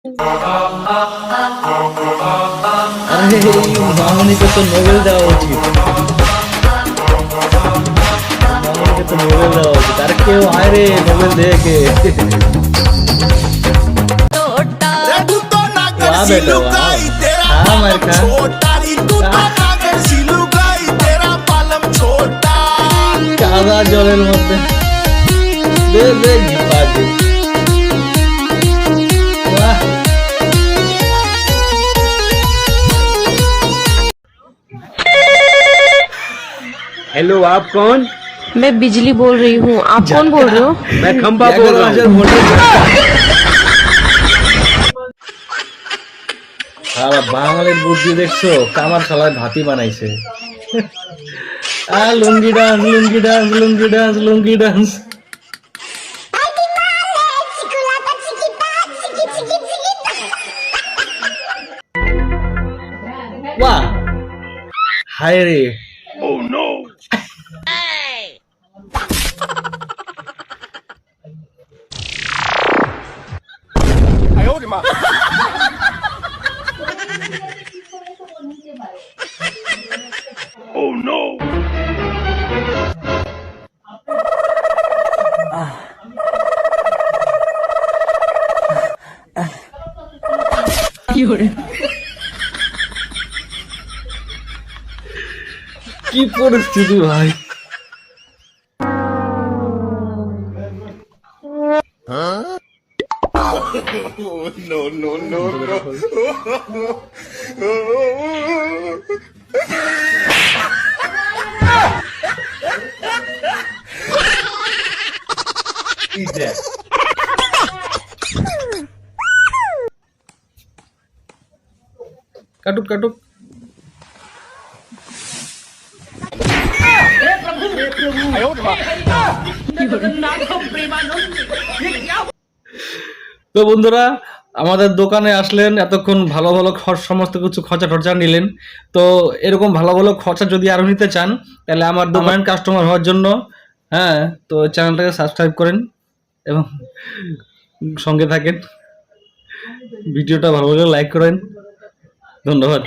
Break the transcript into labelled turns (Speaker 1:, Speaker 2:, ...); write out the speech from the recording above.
Speaker 1: আরে মামনিকে তো নোবেল দেওয়া উচিত, মামনিকে তো নোবেল দেওয়া উচিত। আর কেউ আয় রে নোবেল দিয়ে কে। वाह बेटा वाह, हाँ मार खा কাদা জলের মধ্যে দে দে বাজে। वाह
Speaker 2: हेलो, आप कौन?
Speaker 3: मैं बिजली बोल रही हूँ। आप कौन बोल रहे हो?
Speaker 2: मैं खंबा बोल रहा हूँ।
Speaker 1: সারা বাঙালির বুদ্ধি দেখছো, কামার শালায় ভাতি বানাইছে। লুঙ্গি ডান্স লুঙ্গি ডান্স লুঙ্গি ডান্স লুঙ্গি ডান্স। বাহ হায় রে। কি পরিস্থিতি ভাই। কাটুক কাটুক। তো বন্ধুরা আমাদের দোকানে আসলেন, এতক্ষণ ভালো ভালো সমস্ত কিছু খরচা টরচা নিলেন। তো এরকম ভালো ভালো খরচা যদি আরো নিতে চান তাহলে আমার দোকান কাস্টমার হওয়ার জন্য তো চ্যানেলটাকে সাবস্ক্রাইব করেন এবং সঙ্গে থাকেন। ভিডিওটা ভালো লাগলে লাইক করেন। ধন্যবাদ।